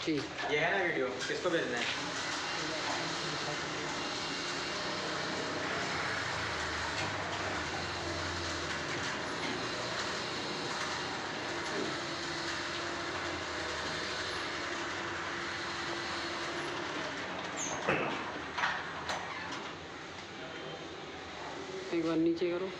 ठीक। ये है ना वीडियो, किसको भेजना है? एक बार नीचे करो।